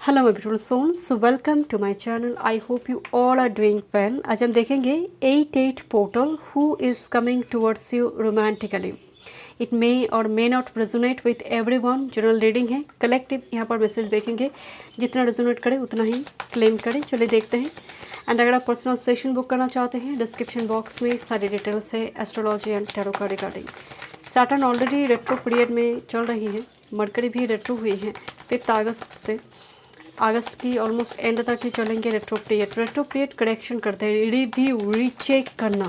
Hello my beautiful souls, welcome to my channel. I hope you all are doing well. आज हम देखेंगे 8 portal who is coming towards you romantically. It may और may not resonate with everyone. General reading है, collective यहाँ पर message देखेंगे, जितना resonate करे उतना ही क्लेम करें। चलिए देखते हैं। एंड अगर आप पर्सनल सेशन बुक करना चाहते हैं, डिस्क्रिप्शन बॉक्स में सारी डिटेल्स है एस्ट्रोलॉजी एंड टैरो का regarding. Saturn already retro period में चल रही है, मरकरी भी रेट्रो हुई है 5 अगस्त से। अगस्त की ऑलमोस्ट एंड तक ही चलेंगे retro period. Retro period correction करते हैं, रिव्यू रीचेक करना।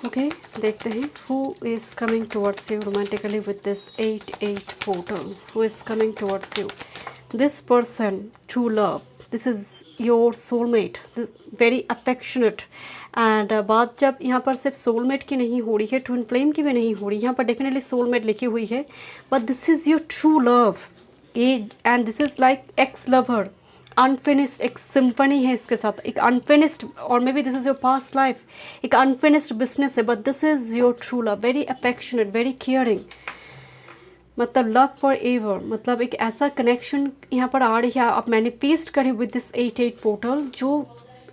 ओके देखते हैं who is coming towards you romantically with this 8 portal. Who is coming towards you, this person, true love, this is your soulmate, this very affectionate. And बात जब यहाँ पर सिर्फ सोलमेट की नहीं हो रही है, ट्विन फ्लेम की भी नहीं हो रही, यहाँ पर डेफिनेटली सोलमेट लिखी हुई है, but this is your true love. ये and this is like ex lover, unfinished एक सिम्फनी है इसके साथ, एक अनफिनिश्ड, और may be this is your past life, एक अनफिनिश्ड बिजनेस है, but this is your true love, very affectionate, very caring, मतलब लव फॉर एवर। मतलब एक ऐसा कनेक्शन यहाँ पर आ रही है, आप मैनिफेस्ट करें विद दिस 8 पोर्टल, जो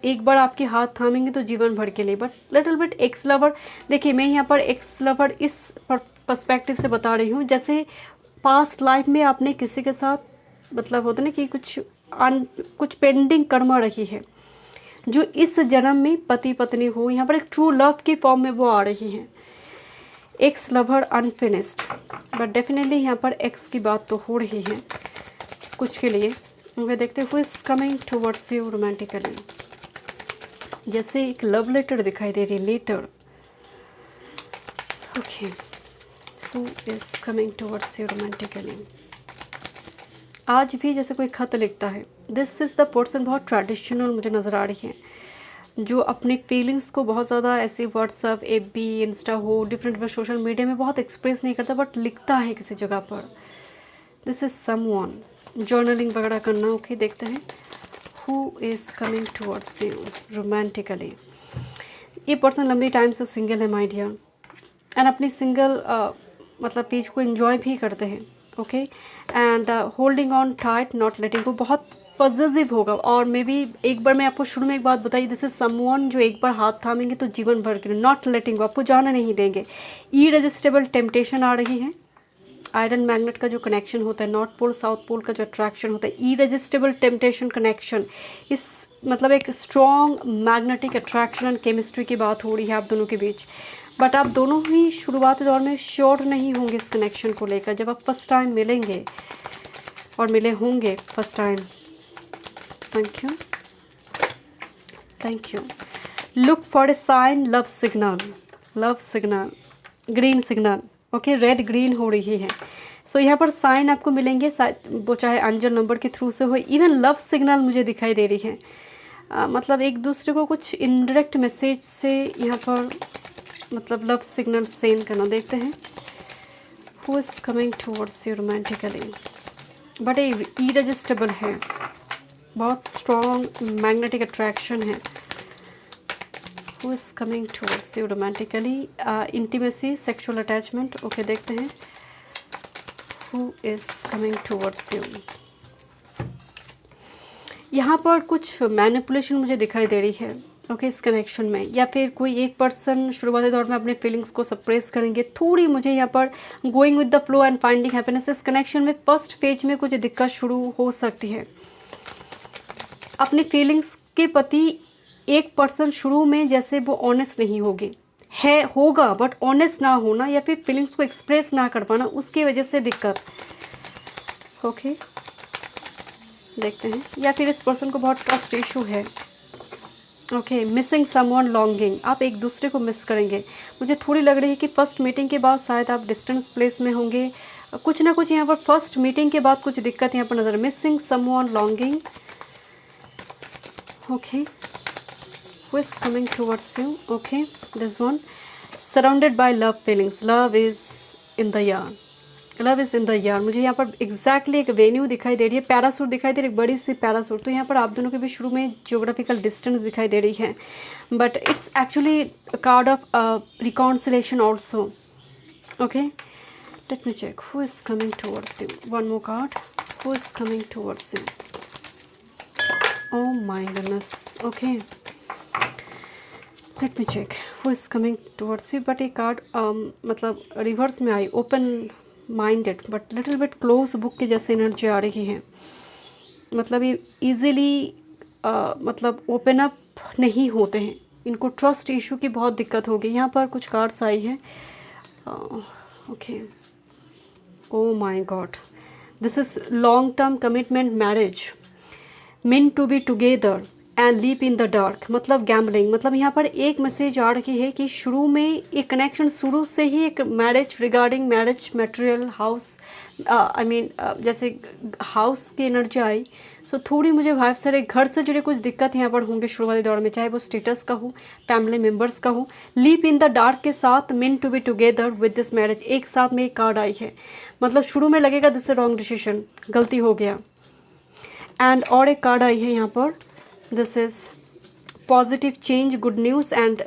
एक बार आपके हाथ थामेंगे तो जीवन भर के लिए। But little bit x lover, देखिए मैं यहाँ पर एक्स लवर इस पर्सपेक्टिव से बता रही हूँ, जैसे पास्ट लाइफ में आपने किसी के साथ मतलब होता ना कि कुछ पेंडिंग कर्म रही है, जो इस जन्म में पति पत्नी हो, यहाँ पर एक ट्रू लव की फॉर्म में वो आ रही हैं। X lover unfinished, but definitely यहाँ पर एक्स की बात तो हो रही है कुछ के लिए। वे देखते हैं who is coming towards you romantically, जैसे एक लव लेटर दिखाई दे रही है, letter. Okay, who is coming towards you romantically. आज भी जैसे कोई खत लिखता है, दिस इज़ द पर्सन बहुत ट्रेडिशनल मुझे नज़र आ रही है, जो अपनी फीलिंग्स को बहुत ज़्यादा ऐसे व्हाट्सअप, FB, इंस्टा हो, डिफरेंट सोशल मीडिया में बहुत एक्सप्रेस नहीं करता, बट लिखता है किसी जगह पर। दिस इज़ समवन, जर्नलिंग वगैरह करना। ओके देखते हैं who is coming towards you romantically. ये पर्सन लंबी टाइम से सिंगल है माय डियर, एंड अपनी सिंगल मतलब पेज को एंजॉय भी करते हैं। Okay and holding on tight, not letting go, बहुत पॉजिटिव होगा। और मे बी एक बार मैं आपको शुरू में एक बात बताई, दिस इज समवन जो एक बार हाथ थामेंगे तो जीवन भर के लिए, नॉट लेटिंग गो, आपको जाना नहीं देंगे। इरेजिस्टेबल टेम्पटेशन आ रही है। आयरन मैग्नेट का जो कनेक्शन होता है, नॉर्थ पोल साउथ पोल का जो अट्रैक्शन होता है, इरेजिस्टेबल टेम्पटेशन कनेक्शन, इस मतलब एक strong magnetic attraction and chemistry की बात हो रही है आप दोनों के बीच। बट आप दोनों ही शुरुआती दौर में श्योर नहीं होंगे इस कनेक्शन को लेकर। जब आप फर्स्ट टाइम मिलेंगे और मिले होंगे first time, thank you, thank you. Look for a sign, love signal, love signal, green signal. Okay red green हो रही है। सो यहाँ पर साइन आपको मिलेंगे, वो चाहे एंजल नंबर के थ्रू से हो, इवन लव सिग्नल मुझे दिखाई दे रही है। मतलब एक दूसरे को कुछ इनडायरेक्ट मैसेज से यहाँ पर मतलब लव सिग्नल सेंड करना। देखते हैं who is coming towards you romantically, but ये इरेजिस्टेबल है, बहुत स्ट्रॉन्ग मैग्नेटिक अट्रैक्शन है। Who is coming towards you romantically, intimacy, sexual attachment. Okay देखते हैं who is coming towards you. यहाँ पर कुछ मैनिपुलेशन मुझे दिखाई दे रही है। ओके इस कनेक्शन में, या फिर कोई एक पर्सन शुरुआती दौर में अपने फीलिंग्स को सप्रेस करेंगे थोड़ी। मुझे यहाँ पर going with the flow and finding happiness, इस कनेक्शन में फर्स्ट फेज में कुछ दिक्कत शुरू हो सकती है। अपनी फीलिंग्स के प्रति एक पर्सन शुरू में जैसे वो ऑनेस्ट नहीं होगा, बट ऑनेस्ट ना होना या फिर फीलिंग्स को एक्सप्रेस ना कर पाना, उसकी वजह से दिक्कत। ओके देखते हैं, या फिर इस पर्सन को बहुत ट्रस्ट इशू है। ओके मिसिंग समवन, लॉन्गिंग, आप एक दूसरे को मिस करेंगे। मुझे थोड़ी लग रही है कि फर्स्ट मीटिंग के बाद शायद आप डिस्टेंस प्लेस में होंगे, कुछ ना कुछ यहाँ पर फर्स्ट मीटिंग के बाद कुछ दिक्कत यहाँ पर नजर। Missing someone, longing. Okay who is coming towards you. Okay this one, surrounded by love feelings, love is in the यार, लव इज़ इन द यार। मुझे यहाँ पर एग्जैक्टली एक वेन्यू दिखाई दे रही है, पैरासूट दिखाई दे रही है, एक बड़ी सी पैरासूट। तो यहाँ पर आप दोनों के भी शुरू में जियोग्राफिकल डिस्टेंस दिखाई दे रही है, but it's actually card of reconciliation also. Okay let me check who is coming towards you, one more card, Who is coming towards you? Oh my goodness. Okay. Let me check. Who is coming towards you? But a card मतलब reverse में आई, open minded but little bit close book के जैसे energy आ रही है. मतलब ये ईजिली मतलब ओपन अप नहीं होते हैं, इनको ट्रस्ट इशू की बहुत दिक्कत होगी. यहाँ पर कुछ कार्ड्स आई है. Okay. Oh my God. This is long term commitment marriage meant to be together and live in the dark. मतलब गैम्बलिंग. मतलब यहाँ पर एक मैसेज आ रही है कि शुरू में एक कनेक्शन, शुरू से ही एक marriage, regarding marriage material, house, I mean जैसे हाउस की एनर्जी आई. सो थोड़ी मुझे वाइफ से घर से जुड़े कुछ दिक्कत यहाँ पर होंगे शुरू वाले दौर में, चाहे वो स्टेटस का हो, फैमिली मेम्बर्स का हो. लिव इन द डार्क के साथ meant to be together with this marriage, एक साथ में एक कार्ड आई है. मतलब शुरू में लगेगा दिस इज रॉन्ग डिसीजन, गलती हो गया. एंड और एक कार्ड आई है यहाँ पर, this is positive change, good news and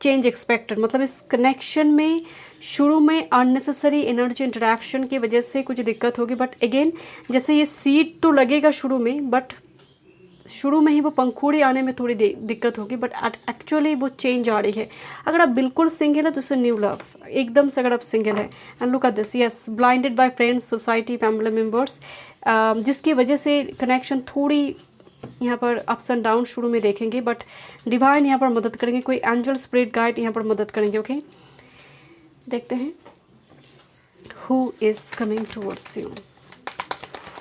change expected. मतलब इस कनेक्शन में शुरू में अननेसेसरी एनर्जी इंटरेक्शन की वजह से कुछ दिक्कत होगी. बट अगेन जैसे ये सीड तो लगेगा शुरू में, बट शुरू में ही वो पंखुड़ी आने में थोड़ी दिक्कत होगी. बट एक्चुअली वो चेंज आ रही है. अगर आप बिल्कुल सिंगल है तो इसे न्यू लव, एकदम से अगर आप सिंगल है. And look at this, yes, blinded bye friends, society, family members, जिसकी वजह से कनेक्शन थोड़ी यहाँ पर अप्स एंड डाउन शुरू में देखेंगे. बट डिवाइन यहाँ पर मदद करेंगे, कोई एंजल स्पिरिट गाइड यहाँ पर मदद करेंगे. ओके, देखते हैं who is coming towards you,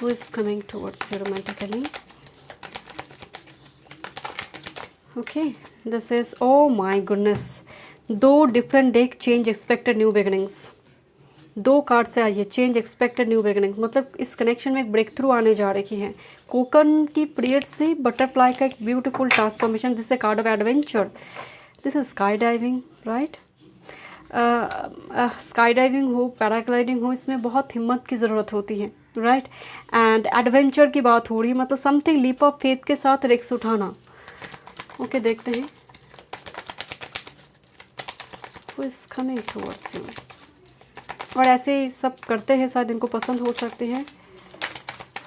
who is coming towards you romantically. Okay, this is, oh my goodness, 2 different deck, change expected new beginnings. 2 card से आई है, चेंज एक्सपेक्टेड न्यू बिगिनिंग. मतलब इस कनेक्शन में एक ब्रेक थ्रू आने जा रही है. कोकन की पीरियड से बटरफ्लाई का एक beautiful transformation. This is called of adventure. This is sky diving, right. Sky diving हो, पैराग्लाइडिंग हो, इसमें बहुत हिम्मत की ज़रूरत होती है, राइट. एंड एडवेंचर की बात हो रही है, मतलब समथिंग लीप ऑफ फेथ के साथ रिस्क उठाना. ओके, देखते हैं who is coming towards you. और ऐसे ही सब करते हैं, शायद इनको पसंद हो सकते हैं.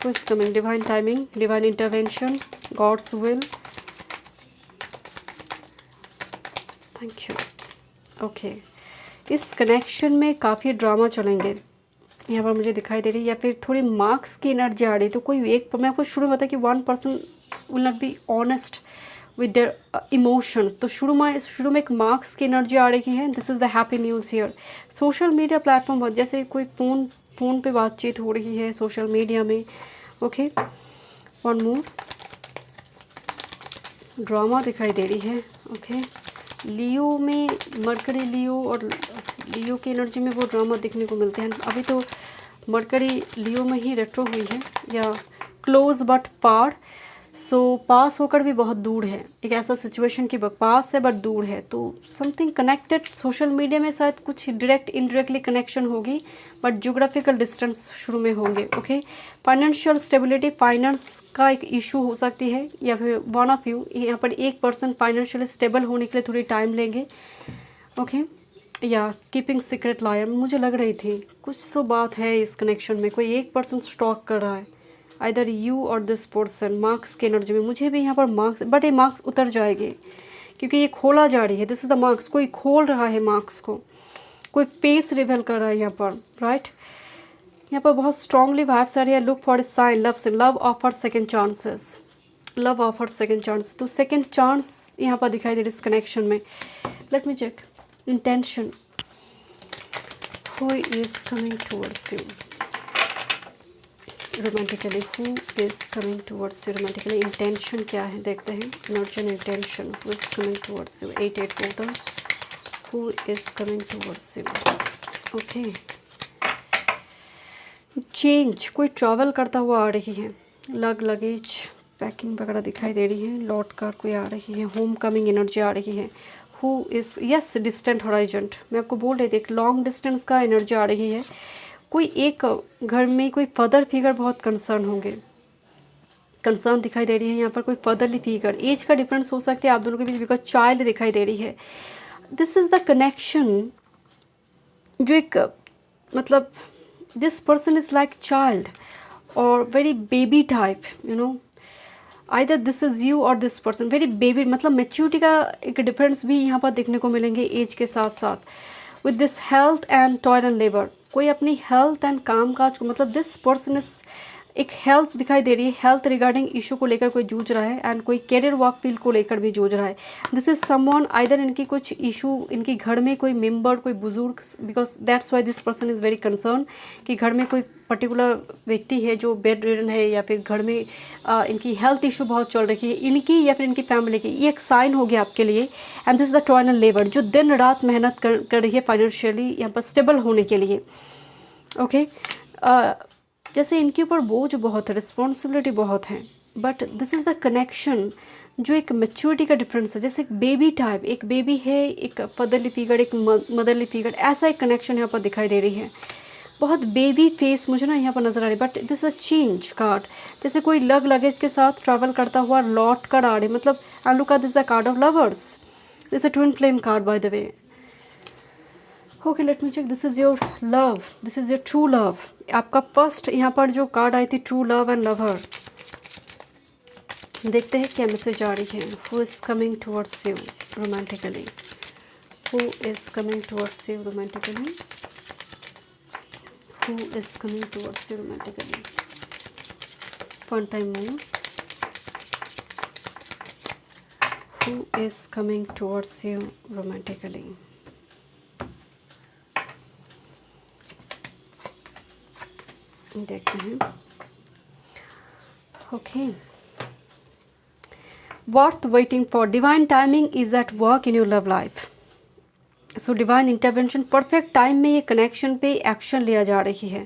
Who is coming, divine timing, divine intervention, God's will. Thank you. Okay, इस कनेक्शन में काफ़ी ड्रामा चलेंगे यहाँ पर मुझे दिखाई दे रही है, या फिर थोड़ी मार्क्स की एनर्जी आ रही. तो कोई एक, मैं आपको शुरू में बताया कि 1% will not be honest with their emotion. तो शुरू में एक मार्क्स की एनर्जी आ रही है. This is the happy news here. Social media platform, जैसे कोई फ़ोन पे बातचीत हो रही है सोशल मीडिया में. ओके, वन मोर, ड्रामा दिखाई दे रही है. ओके, लियो में मरकरी, लियो और लियो की एनर्जी में वो ड्रामा देखने को मिलते हैं. अभी तो मरकरी लियो में ही रेट्रो हुई है, या क्लोज बट पार. सो पास होकर भी बहुत दूर है. एक ऐसा सिचुएशन की पास है बट दूर है. तो समथिंग कनेक्टेड सोशल मीडिया में, शायद कुछ डायरेक्ट इनडायरेक्टली कनेक्शन होगी, बट ज्योग्राफिकल डिस्टेंस शुरू में होंगे. ओके, फाइनेंशियल स्टेबिलिटी, फाइनेंस का एक इशू हो सकती है, या फिर वन ऑफ यू यहाँ पर एक पर्सन फाइनेंशियली स्टेबल होने के लिए थोड़ी टाइम लेंगे. ओके, या कीपिंग सीक्रेट लायर, मुझे लग रही थी कुछ तो बात है इस कनेक्शन में. कोई एक पर्सन स्टॉक कर रहा है, आइदर यू और दिस पर्सन. मार्क्स की एनर्जी में मुझे भी यहाँ पर मार्क्स, बट ये मार्क्स उतर जाएंगे क्योंकि ये खोला जा रही है. दिस इज द मार्क्स, कोई खोल रहा है मार्क्स को, कोई फेस रिवील कर रहा है यहाँ पर, राइट. यहाँ पर बहुत स्ट्रांगली वाइब्स आ रही है. Look for a sign, love offer second chances, love offer second chance. तो सेकेंड चांस यहाँ पर दिखाई दे रही है इस कनेक्शन में. Let me check intention. Who is coming towards you romantically, who is coming towards you romantically. Intention क्या है देखते हैं. Energy and intention. Who is coming towards you. 8 portal. Who is coming towards you. Okay, change, कोई travel करता हुआ आ रही है. Luggage packing वगैरह दिखाई दे रही है. लॉट कार्ड कोई आ रही है. होम कमिंग एनर्जी आ रही है. Who is, yes, distant horizon. मैं आपको बोल रही थी एक लॉन्ग डिस्टेंस का एनर्जी आ रही है. कोई एक घर में कोई फादर फिगर बहुत कंसर्न होंगे, कंसर्न दिखाई दे रही है यहाँ पर. कोई फादरली फिगर, एज का डिफरेंस हो सकता है आप दोनों के बीच, बिकॉज चाइल्ड दिखाई दे रही है. दिस इज़ द कनेक्शन जो एक, मतलब this person is like child और very baby type, you know, either this is you और दिस पर्सन वेरी बेबी, मतलब मेच्योरिटी का एक डिफरेंस भी यहाँ पर देखने को मिलेंगे एज के साथ साथ। With this health and toil and labour, कोई अपनी हेल्थ एंड काम काज को, मतलब दिस पर्सन इज, एक हेल्थ दिखाई दे रही है, हेल्थ रिगार्डिंग इशू को लेकर कोई जूझ रहा है, एंड कोई कैरियर वर्क फील्ड को लेकर भी जूझ रहा है। दिस इज समवन, आइदर इनकी कुछ इशू, इनकी घर में कोई मेंबर, कोई बुजुर्ग, because that's why this person is very concern कि घर में कोई पर्टिकुलर व्यक्ति है जो बेड रिडन है, या फिर घर में इनकी हेल्थ इशू बहुत चल रही है, इनकी या फिर इनकी फैमिली की। ये एक साइन हो गया आपके लिए। And this is the toil and labour, जो दिन रात मेहनत कर रही है फाइनेंशियली यहाँ पर स्टेबल होने के लिए। ओके, जैसे इनके ऊपर बोझ बहुत है, रिस्पॉन्सिबिलिटी बहुत है, but this is the connection जो एक मैच्योरिटी का डिफरेंस है। जैसे एक बेबी टाइप, एक बेबी है, एक फादरली फिगर, एक मदरली फिगर, ऐसा एक कनेक्शन यहाँ पर दिखाई दे रही है। बहुत बेबी फेस मुझे ना यहाँ पर नजर आ रही है, but this a change card, जैसे कोई लगेज के साथ ट्रैवल करता हुआ लौट कर आ रहे, मतलब and look at this the card of lovers, this a twin flame card by the way. Okay, let me check, this is your love, this is your true love. आपका फर्स्ट यहाँ पर जो कार्ड आई थी, true love and lover, देखते हैं क्या message आ रही है। Who is coming towards you romantically, who is coming towards you romantically, who is coming towards you romantically, one time more, who is coming towards you romantically, देखते हैं। Okay, worth waiting for, divine timing is at work in your love life, so divine intervention, perfect time में ये connection पे action लिया जा रही है।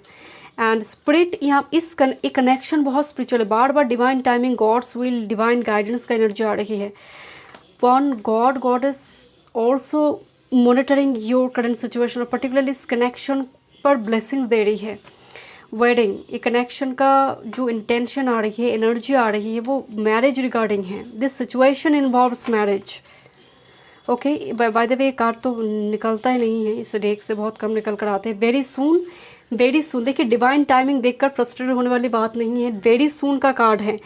And spirit यहाँ इस एक कनेक्शन बहुत स्पिरिचुअल है, बार बार divine timing, God's will, divine guidance का एनर्जी आ रही है। One God is also monitoring your current situation, और पर्टिकुलरली इस कनेक्शन पर ब्लेसिंग्स दे रही है। वेडिंग, ये कनेक्शन का जो इंटेंशन आ रही है, एनर्जी आ रही है, वो मैरिज रिगार्डिंग है। This situation involves marriage. Okay, bye the way card तो निकलता ही नहीं है इस डेक से, बहुत कम निकल कर आते हैं। वेरी सून, वेरी सून, देखिए डिवाइन टाइमिंग देखकर फ्रस्ट्रेटेड होने वाली बात नहीं है, वेरी सून का कार्ड है।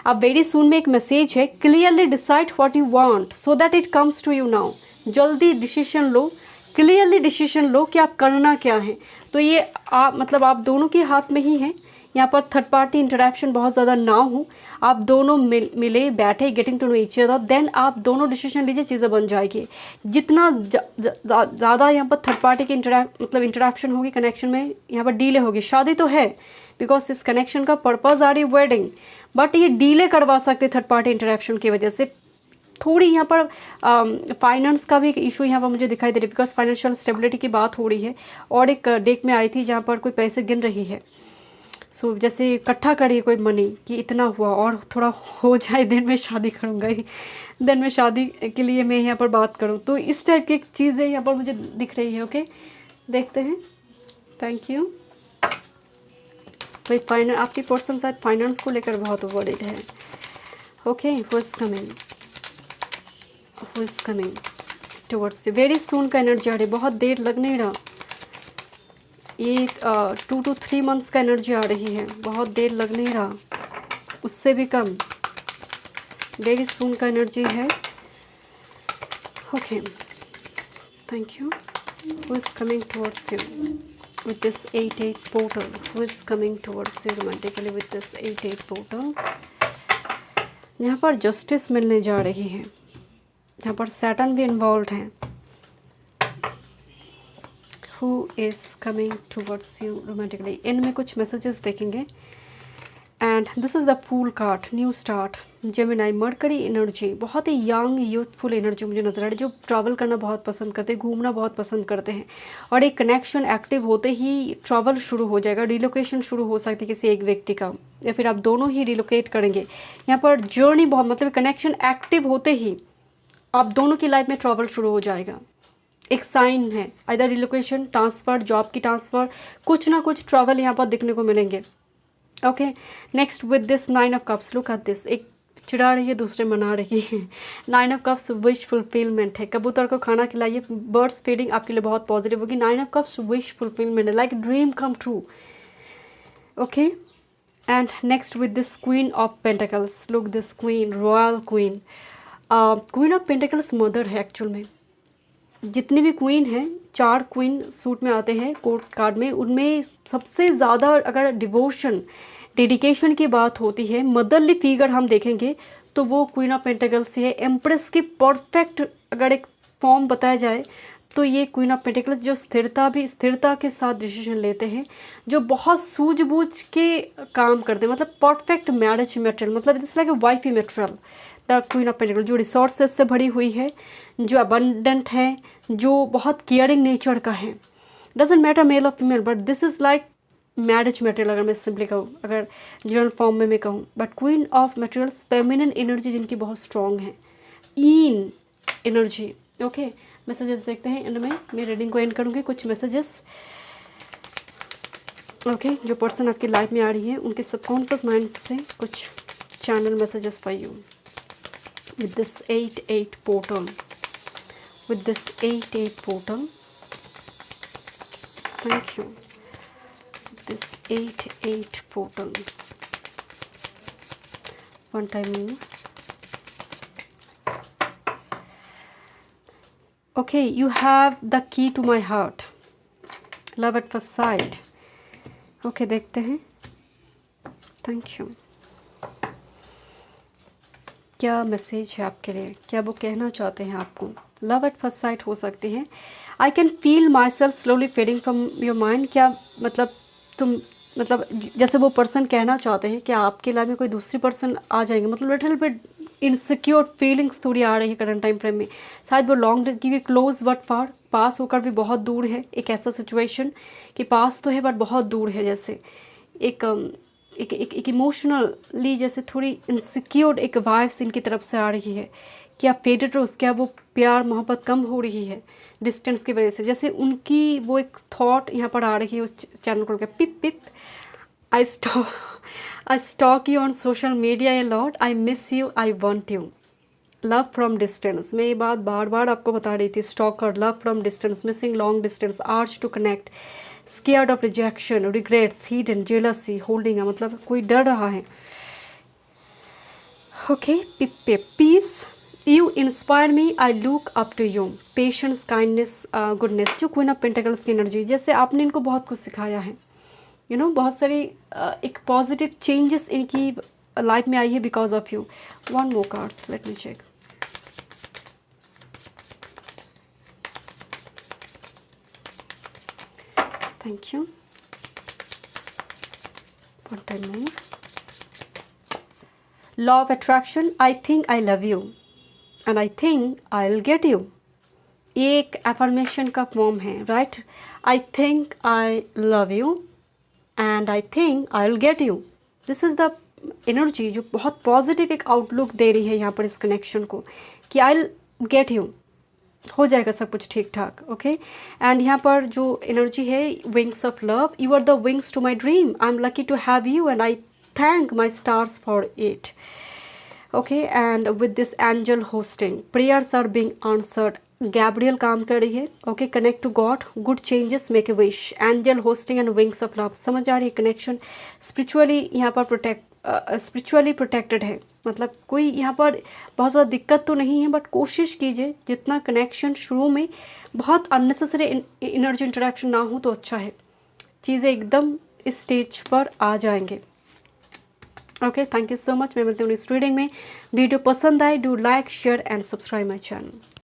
अब वेरी सून में एक मैसेज है, clearly decide what you want so that it comes to you now, जल्दी डिसीजन लो, क्लियरली डिसीजन लो कि आप करना क्या है। तो ये आप मतलब आप दोनों के हाथ में ही है, यहाँ पर थर्ड पार्टी इंटरेक्शन बहुत ज़्यादा ना हो, आप दोनों मिले बैठे, getting to know each other, then आप दोनों डिसीजन लीजिए, चीज़ें बन जाएगी। जितना ज़्यादा यहाँ पर थर्ड पार्टी की इंटरेक्शन होगी कनेक्शन में, यहाँ पर डीले होगी। शादी तो है, बिकॉज इस कनेक्शन का पर्पज़ आ रही वेडिंग, बट ये डीले करवा सकते थर्ड पार्टी इंटरेक्शन की वजह से। थोड़ी यहाँ पर फाइनेंस का भी एक इशू यहाँ पर मुझे दिखाई दे रही है, बिकॉज फाइनेंशियल स्टेबिलिटी की बात हो रही है। और एक डेक में आई थी जहाँ पर कोई पैसे गिन रही है, सो जैसे इकट्ठा करिए कोई मनी कि इतना हुआ और थोड़ा हो जाए, देन मैं शादी करूँगा ही, देन मैं शादी के लिए मैं यहाँ पर बात करूँ। तो इस टाइप की चीज़ें यहाँ पर मुझे दिख रही है। ओके, देखते हैं। Thank you. भाई फाइनेंस, आपकी पर्सन शायद फाइनेंस को लेकर बहुत वरीड है। Okay, who is coming, who is coming towards you, very soon का एनर्जी आ रही है, बहुत देर लग नहीं रहा। ये 2 to 3 मंथ्स का एनर्जी आ रही है, बहुत देर लग नहीं रहा, उससे भी कम, वेरी सून का एनर्जी है। Okay, thank you. Who is coming towards you with this 8-8 portal, who is coming towards you romantically with this 8-8 portal. यहाँ पर जस्टिस मिलने जा रही है, यहाँ पर सैटर्न भी इन्वॉल्व हैं। Who is coming towards you romantically, इनमें कुछ मैसेजेस देखेंगे। And this is the fool card, new start, Gemini, Mercury energy, बहुत ही यंग यूथफुल एनर्जी मुझे नजर आ रही है, जो ट्रैवल करना बहुत पसंद करते हैं, घूमना बहुत पसंद करते हैं। और एक कनेक्शन एक्टिव होते ही ट्रैवल शुरू हो जाएगा, रिलोकेशन शुरू हो सकती है किसी एक व्यक्ति का, या फिर आप दोनों ही रिलोकेट करेंगे। यहाँ पर जर्नी बहुत, मतलब कनेक्शन एक्टिव होते ही आप दोनों की लाइफ में ट्रैवल शुरू हो जाएगा। एक साइन है, आइदर रिलोकेशन, ट्रांसफ़र, जॉब की ट्रांसफ़र, कुछ ना कुछ ट्रैवल यहाँ पर दिखने को मिलेंगे। Okay, next with this 9 of cups, look at this, एक चिढ़ा रही है, दूसरे मना रही है। 9 ऑफ कप्स विश फुलफिलमेंट है, कबूतर को खाना खिलाइए, बर्ड्स फीडिंग आपके लिए बहुत पॉजिटिव होगी। 9 ऑफ कप्स विश फुलफिलमेंट है, like dream come true. Okay, and next with this queen of pentacles, look this queen, royal queen. Queen of pentacles mother है एक्चुअल में। जितनी भी क्वीन हैं, 4 क्वीन सूट में आते हैं कोर्ट कार्ड में, उनमें सबसे ज़्यादा अगर डिवोशन, डेडिकेशन की बात होती है, मदरली फिगर हम देखेंगे तो वो क्वीन ऑफ पेंटिकल्स है। एम्प्रेस की परफेक्ट अगर एक फॉर्म बताया जाए तो ये क्वीन ऑफ पेंटिकल्स, जो स्थिरता के साथ डिसीजन लेते हैं, जो बहुत सूझबूझ के काम करते हैं, मतलब परफेक्ट मैरिज मटेरियल, मतलब it's like a wifey material. The queen of pentacles जो रिसोर्सेज से भरी हुई है, जो अबंडेंट है, जो बहुत केयरिंग नेचर का है। डजेंट मैटर मेल और female, but this is like marriage material अगर मैं सिंपली कहूँ, अगर जनरल फॉर्म में मैं कहूँ। But queen of materials feminine energy जिनकी बहुत स्ट्रॉन्ग है, इन एनर्जी। ओके, मैसेजेस देखते हैं एंड में मैं रीडिंग को एंड करूँगी। कुछ मैसेजेस ओके जो पर्सन आपकी लाइफ में आ रही है, उनके सबकॉन्शियस माइंड से कुछ channel messages for you with this 8-8 portal, with this 8-8 portal. Thank you. This 8-8 portal. One time more. Okay, you have the key to my heart. Love at first sight. Okay, देखते हैं. Thank you. क्या message है आपके लिए, क्या वो कहना चाहते हैं आपको? लव एट फर्स्ट साइट हो सकती है। I can feel my self slowly fading from your mind. क्या मतलब जैसे वो पर्सन कहना चाहते हैं कि आपके लाइफ में कोई दूसरी पर्सन आ जाएंगे, मतलब लिटिल बिट इनसिक्योर फीलिंग्स थोड़ी आ रही है करंट टाइम फ्रेम में। शायद वो लॉन्ग, क्योंकि क्लोज बट फार, पास होकर भी बहुत दूर है। एक ऐसा सिचुएशन कि पास तो है बट बहुत दूर है, जैसे एक इमोशनली जैसे थोड़ी इनसिक्योर्ड एक वाइब्स इनकी तरफ से आ रही है कि आप फेडेड रोज, क्या वो प्यार मोहब्बत कम हो रही है डिस्टेंस की वजह से। जैसे उनकी वो एक थॉट यहाँ पर आ रही है उस चैनल को, पिप पिप I stalk you on social media a lot, I miss you, I want you, love from distance. मैं ये बात बार बार आपको बता रही थी, stalker, love from distance, missing long distance, urge to connect, scared of rejection, regrets, hidden, jealousy, holding, मतलब कोई डर रहा है। Okay, peace, you inspire me, I look up to you, patience, kindness, goodness, जो क्वीन ऑफ पेंटिकल्स की energy, जैसे आपने इनको बहुत कुछ सिखाया है, यू नो, बहुत सारी एक पॉजिटिव चेंजेस इनकी लाइफ में आई है because of you. One more cards, let me check. Thank you. One time more. Law of attraction. I think I love you and I think I'll get you. एक affirmation का form है, right? I think I love you and I think I'll get you. This is the energy जो बहुत positive एक outlook दे रही है यहाँ पर इस कनेक्शन को, कि I'll get you, हो जाएगा सब कुछ ठीक ठाक। ओके, एंड यहाँ पर जो एनर्जी है, wings of love, you are the wings to my dream, I am lucky to have you and I thank my stars for it. Okay, and with this angel hosting, prayers are being answered, Gabriel काम कर रही है। Okay, connect to God, good changes, make a wish, angel hosting and wings of love. समझ आ रही है connection? Spiritually यहाँ पर स्पिरिचुअली प्रोटेक्टेड है, मतलब कोई यहाँ पर बहुत ज़्यादा दिक्कत तो नहीं है, बट कोशिश कीजिए जितना कनेक्शन शुरू में बहुत अननेसेसरी एनर्जी इंटरेक्शन ना हो तो अच्छा है, चीज़ें एकदम इस स्टेज पर आ जाएंगे। Okay, thank you so much. मैं मिलती हूँ इस रीडिंग में। वीडियो पसंद आए, do like, share and subscribe my channel.